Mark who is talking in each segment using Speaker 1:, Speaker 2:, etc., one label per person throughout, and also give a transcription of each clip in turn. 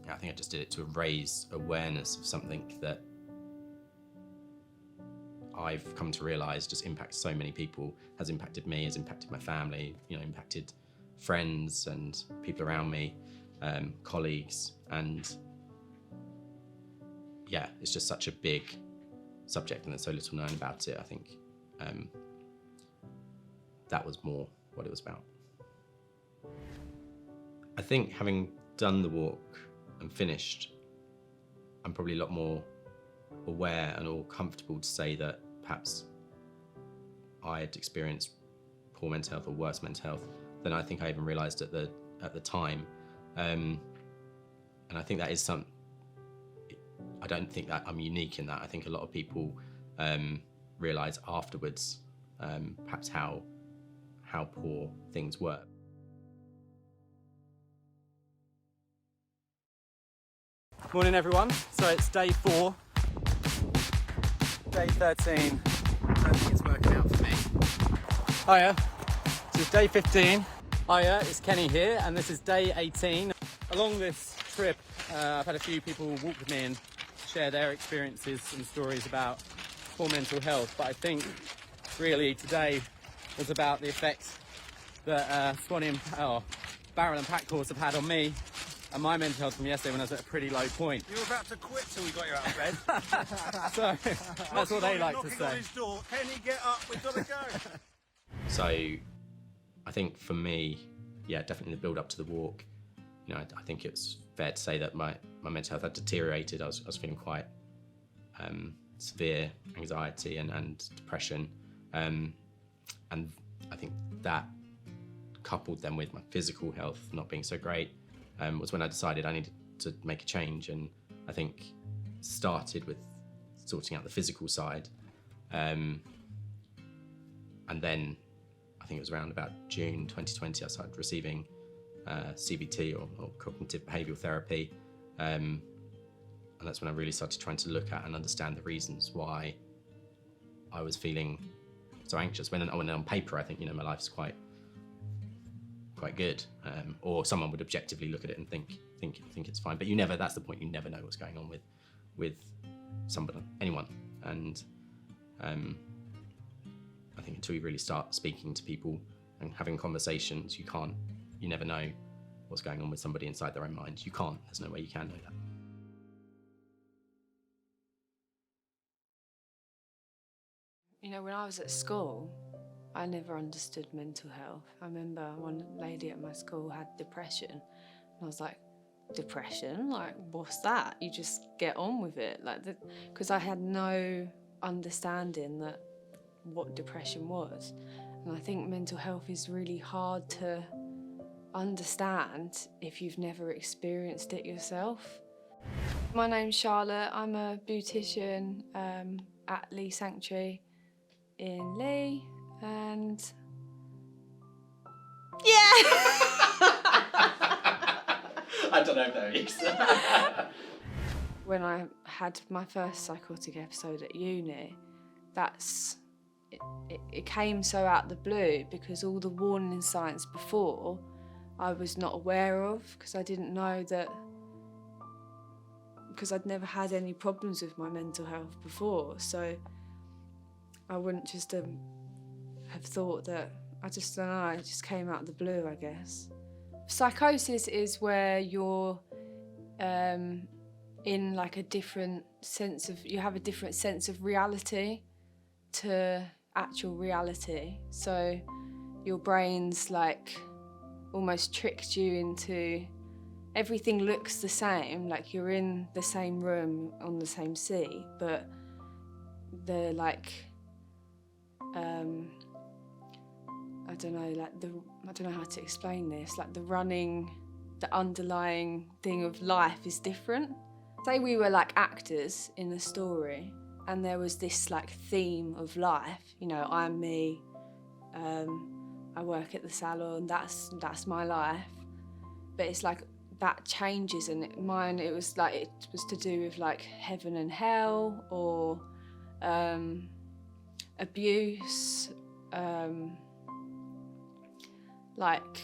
Speaker 1: I think I just did it to raise awareness of something that I've come to realise just impacts so many people, has impacted me, has impacted my family, impacted friends and people around me, colleagues, and yeah, it's just such a big subject and there's so little known about it. I think that was more what it was about. I think having done the walk and finished, I'm probably a lot more aware and all comfortable to say that perhaps I had experienced poor mental health or worse mental health than I think I even realised at the time. And I think that is I don't think that I'm unique in that. I think a lot of people realise afterwards perhaps how poor things were.
Speaker 2: Morning everyone, so it's day 4, day 13, I don't think it's working out for me. Hiya, this is day 15. Hiya, it's Kenny here and this is day 18. Along this trip I've had a few people walk with me and share their experiences and stories about poor mental health, but I think really today was about the effect that Swanee Barrel and Pack Horse have had on me and my mental health from yesterday when I was at a pretty low point.
Speaker 3: You were about to quit till we got you out of bed.
Speaker 2: So that's what they like to
Speaker 3: knocking on
Speaker 2: say.
Speaker 3: his door, Kenny, get up, we've got to go.
Speaker 1: So I think for me, yeah, definitely the build up to the walk, I think it's fair to say that my mental health had deteriorated. I was feeling quite severe anxiety and depression. And I think that coupled then with my physical health not being so great was when I decided I needed to make a change. And I think started with sorting out the physical side. And then I think it was around about June 2020, I started receiving CBT or cognitive behavioural therapy. And that's when I really started trying to look at and understand the reasons why I was feeling so anxious. When on paper, I think, my life's quite good. Or someone would objectively look at it and think it's fine. But you never, that's the point, you never know what's going on with somebody, anyone. And I think until you really start speaking to people and having conversations, you never know what's going on with somebody inside their own mind. There's no way you can know that.
Speaker 4: When I was at school, I never understood mental health. I remember one lady at my school had depression, and I was like, depression? Like, what's that? You just get on with it. Because I had no understanding that what depression was. And I think mental health is really hard to understand if you've never experienced it yourself. My name's Charlotte. I'm a beautician at Lee Sanctuary in Lee, and yeah.
Speaker 1: I don't know if there is.
Speaker 4: When I had my first psychotic episode at uni, it came so out of the blue because all the warning signs before I was not aware of, because I didn't know that, because I'd never had any problems with my mental health before, so I wouldn't just have thought that. I just don't know, it just came out of the blue, I guess. Psychosis is where you're in like a different sense of, you have a different sense of reality to actual reality. So your brain's like almost tricked you into, everything looks the same, like you're in the same room on the same seat, but the I don't know how to explain this, like the underlying thing of life is different. Say we were like actors in a story and there was this like theme of life, I'm me, I work at the salon, that's my life. But it's like that changes, and mine, it was to do with like heaven and hell, or abuse, like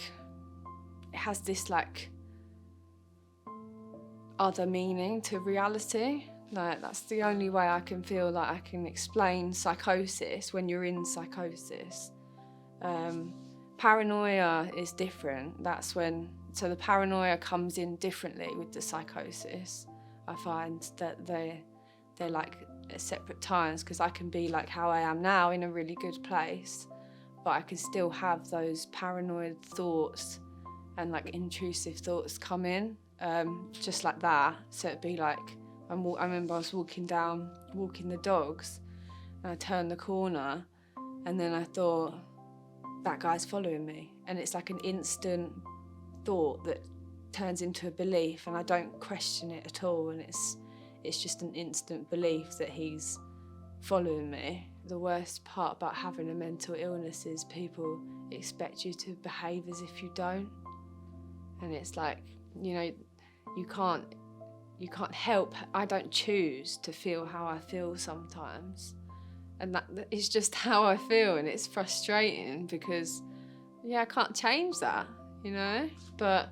Speaker 4: it has this like other meaning to reality. Like, that's the only way I can feel like I can explain psychosis when you're in psychosis. Paranoia is different. That's when, so the paranoia comes in differently with the psychosis. I find that they're like at separate times, because I can be like how I am now in a really good place, but I can still have those paranoid thoughts and like intrusive thoughts come in, just like that. So it'd be like, I remember I was walking the dogs, and I turned the corner, and then I thought, that guy's following me. And it's like an instant thought that turns into a belief, and I don't question it at all, and it's just an instant belief that he's following me. The worst part about having a mental illness is people expect you to behave as if you don't. And it's like, you know, you can't help, I don't choose to feel how I feel sometimes. And that is just how I feel, and it's frustrating because, yeah, I can't change that, you know? But,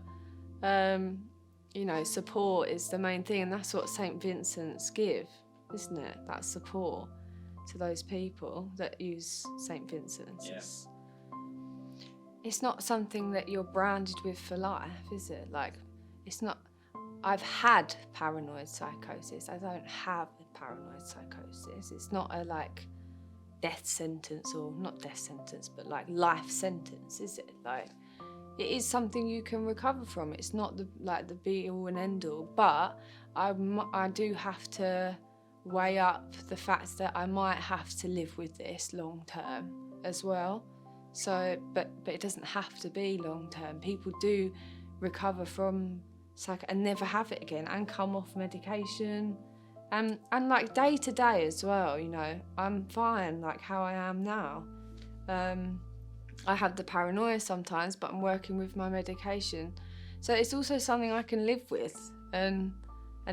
Speaker 4: you know, support is the main thing, and that's what St. Vincent's give, isn't it? That support to those people that use St. Vincent's.
Speaker 1: Yeah.
Speaker 4: It's not something that you're branded with for life, is it? Like, it's not. I've had paranoid psychosis. I don't have paranoid psychosis. It's not a like death sentence, or not death sentence, but like life sentence, is it? Like, it is something you can recover from. It's not the be all and end all, but I do have to weigh up the fact that I might have to live with this long term as well. So, but it doesn't have to be long term. People do recover from and never have it again, and come off medication, and like day to day as well. You know, I'm fine like how I am now. I have the paranoia sometimes, but I'm working with my medication, so it's also something I can live with and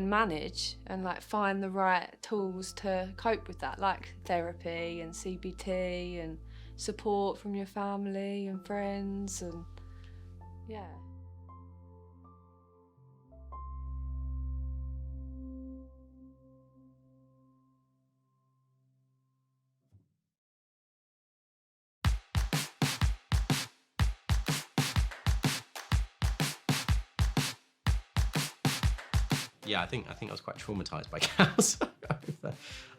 Speaker 4: manage, and like find the right tools to cope with that, like therapy and CBT and support from your family and friends, and yeah.
Speaker 1: Yeah, I think I was quite traumatized by cows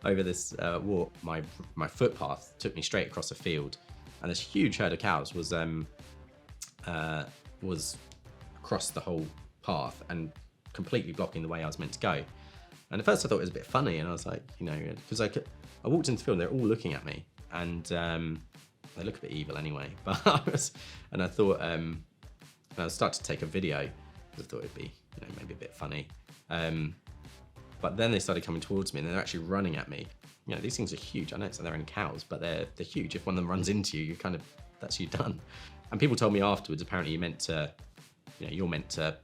Speaker 1: over this walk. My footpath took me straight across a field, and this huge herd of cows was across the whole path and completely blocking the way I was meant to go. And at first I thought it was a bit funny, and I was like, you know, because I walked into the field and they're all looking at me, and they look a bit evil anyway. But I thought I started to take a video because I thought it'd be, you know, maybe a bit funny. But then they started coming towards me, and they're actually running at me. You know, these things are huge. I know they're only cows, but they're huge. If one of them runs into you, that's you done. And people told me afterwards, apparently you're meant to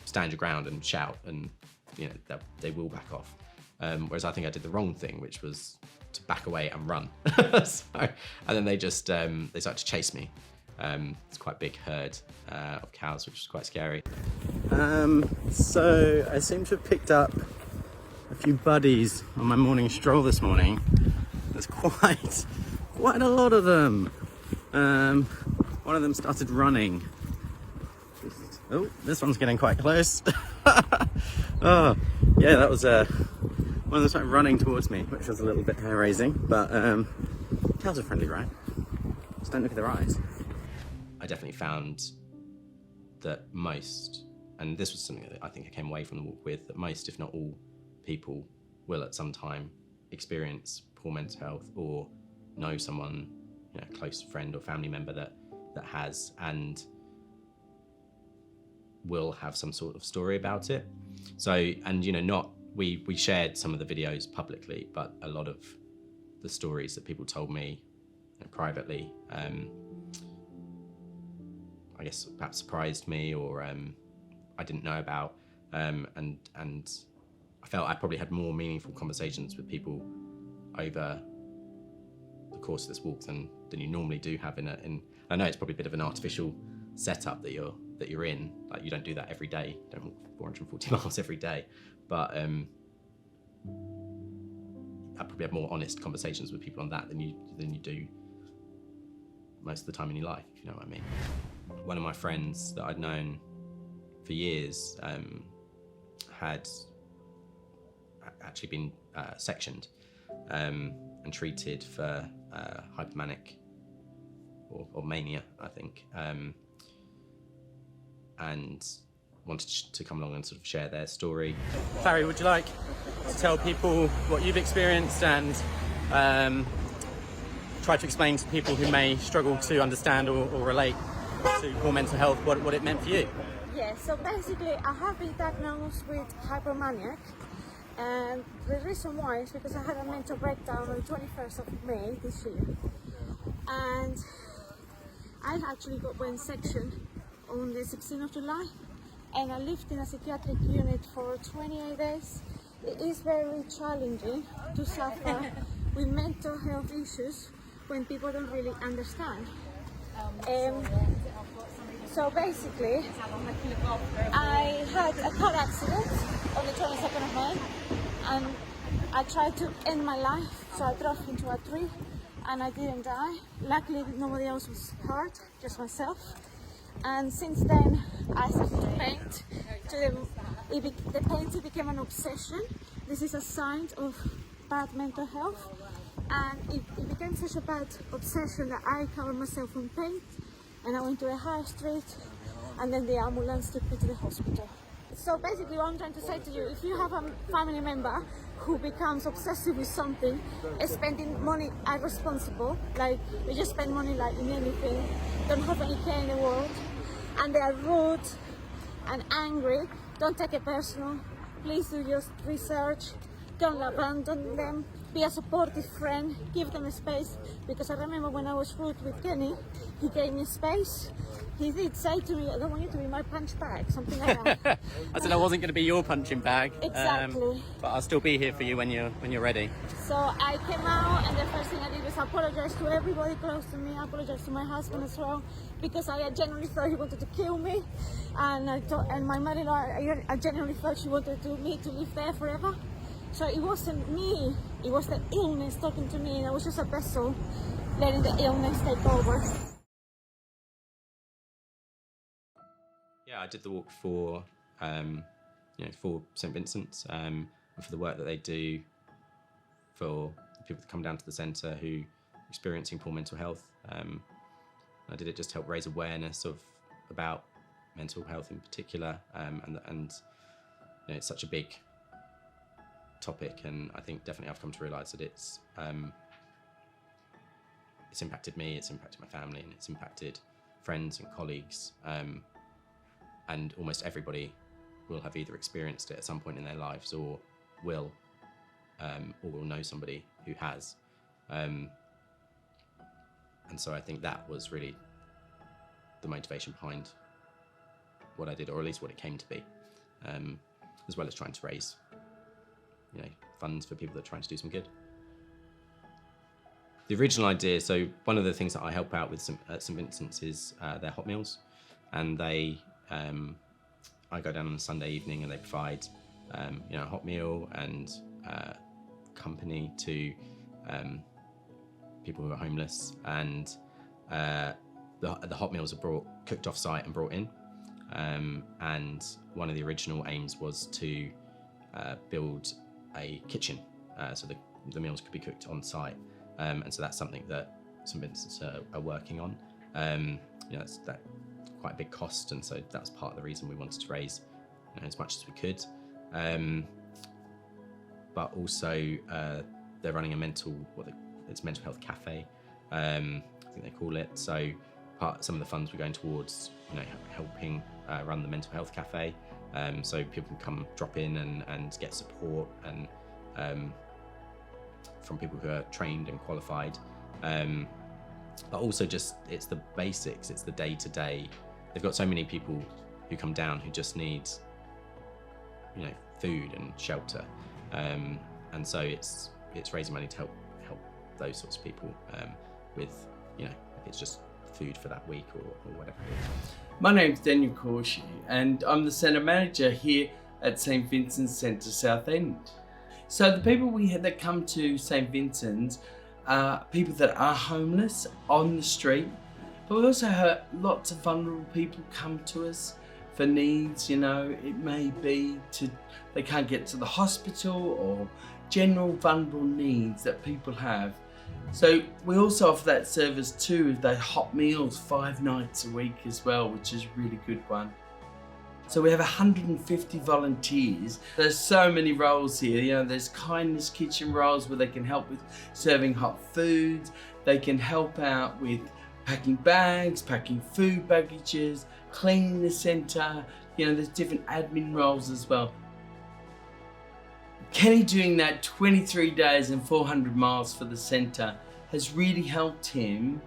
Speaker 1: stand your ground and shout, and you know they will back off. Whereas I think I did the wrong thing, which was to back away and run. And then they just they started to chase me. It's quite a big herd of cows, which is quite scary.
Speaker 2: So I seem to have picked up a few buddies on my morning stroll this morning. There's quite a lot of them. One of them started running. Oh, this one's getting quite close. Oh, yeah, that was one of them started running towards me, which was a little bit hair-raising, but cows are friendly, right? Just don't look at their eyes.
Speaker 1: I definitely found that most, and this was something that I think I came away from the walk with, that most, if not all, people will at some time experience poor mental health or know someone, you know, a close friend or family member that has, and will have some sort of story about it. So, and you know, we shared some of the videos publicly, but a lot of the stories that people told me, you know, privately, I guess perhaps surprised me, or I didn't know about, and I felt I probably had more meaningful conversations with people over the course of this walk than you normally do have in I know it's probably a bit of an artificial setup that you're that you're in. Like, you don't do that every day. You don't walk 440 miles every day, but I probably have more honest conversations with people on that than you do most of the time in your life, if you know what I mean. One of my friends that I'd known for years had actually been sectioned and treated for hypomanic or mania, I think, and wanted to come along and sort of share their story.
Speaker 2: Barry, would you like to tell people what you've experienced and try to explain to people who may struggle to understand or relate to poor mental health what it meant for you?
Speaker 5: Yeah, so basically I have been diagnosed with hypomaniac, and the reason why is because I had a mental breakdown on the 21st of May this year, and I actually went sectioned on the 16th of July, and I lived in a psychiatric unit for 28 days. It is very challenging to suffer with mental health issues when people don't really understand. So basically, I had a car accident on the 22nd of May, and I tried to end my life, so I drove into a tree and I didn't die. Luckily nobody else was hurt, just myself. And since then I started to paint. The painting became an obsession. This is a sign of bad mental health, and it became such a bad obsession that I covered myself in paint, and I went to a high street, and then the ambulance took me to the hospital. So basically what I'm trying to say to you, if you have a family member who becomes obsessive with something, spending money irresponsible, like they just spend money like in anything, don't have any care in the world, and they are rude and angry, don't take it personal. Please do your research, don't abandon them, be a supportive friend, give them a space, because I remember when I was rude with Kenny, he gave me space. He did say to me, I don't want you to be my punch bag, something like that.
Speaker 2: I said I wasn't going to be your punching bag.
Speaker 5: Exactly.
Speaker 2: But I'll still be here for you when you're ready.
Speaker 5: So I came out, and the first thing I did was apologize to everybody close to me, apologize to my husband as well, because I genuinely thought he wanted to kill me, and my mother-in-law, I genuinely thought she wanted me to live there forever. So it wasn't me, it was the illness talking to me, and I was just a vessel letting the illness take over.
Speaker 1: Yeah, I did the walk for for St Vincent's, and for the work that they do for people that come down to the centre who are experiencing poor mental health. I did it just to help raise awareness about mental health in particular, and it's such a big topic, and I think definitely I've come to realise that it's impacted me, it's impacted my family, and it's impacted friends and colleagues, and almost everybody will have either experienced it at some point in their lives or will know somebody who has, and so I think that was really the motivation behind what I did, or at least what it came to be, as well as trying to raise funds for people that are trying to do some good. The original idea, so one of the things that I help out with at St Vincent's is their hot meals, and I go down on a Sunday evening and they provide a hot meal and company to people who are homeless, and the hot meals are cooked off site and brought in, and one of the original aims was to build a kitchen, so the meals could be cooked on site, and so that's something that St Vincent's are working on. It's quite a big cost, and so that's part of the reason we wanted to raise as much as we could. But also they're running a mental health cafe, I think they call it. So some of the funds we're going towards helping run the mental health cafe, so people can come drop in and get support and from people who are trained and qualified, but also just it's the basics, it's the day-to-day. They've got so many people who come down who just need food and shelter, and so it's raising money to help those sorts of people with if it's just food for that week or whatever.
Speaker 6: My name's Daniel Corshi and I'm the Centre Manager here at St Vincent's Centre Southend. So the people that come to St Vincent's are people that are homeless on the street, but we also have lots of vulnerable people come to us for needs. You know, it may be they can't get to the hospital or general vulnerable needs that people have. So we also offer that service too, with the hot meals 5 nights a week as well, which is a really good one. So we have 150 volunteers. There's so many roles here. You know, there's kindness kitchen roles where they can help with serving hot foods. They can help out with packing bags, packing food packages, cleaning the centre. You know, there's different admin roles as well. Kenny doing that 23 days and 400 miles for the centre has really helped him,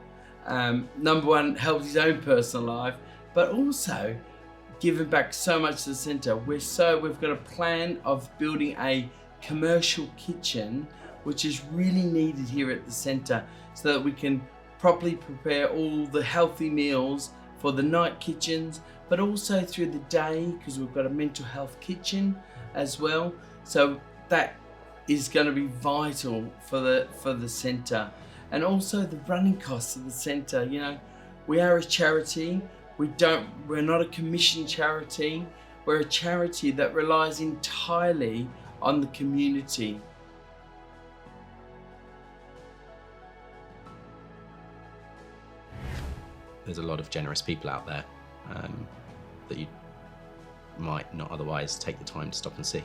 Speaker 6: number one, helped his own personal life, but also given back so much to the centre. We've got a plan of building a commercial kitchen, which is really needed here at the centre, so that we can properly prepare all the healthy meals for the night kitchens, but also through the day, because we've got a mental health kitchen as well. So that is going to be vital for the centre, and also the running costs of the centre. You know, we are a charity. We're not a commissioned charity. We're a charity that relies entirely on the community.
Speaker 1: There's a lot of generous people out there that you might not otherwise take the time to stop and see.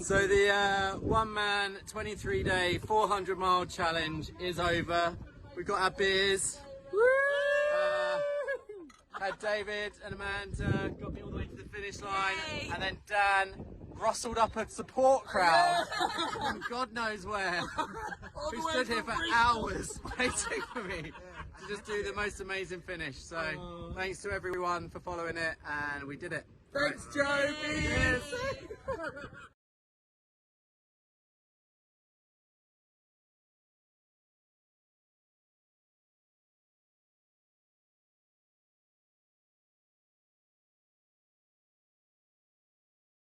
Speaker 2: So the one-man 23-day 400-mile challenge is over. We've got our beers. Had David and Amanda got me all the way to the finish line, and then Dan rustled up a support crowd from God knows where, who stood here for hours waiting for me to just do the most amazing finish. So thanks to everyone for following it, and we did it. Thanks, Joe.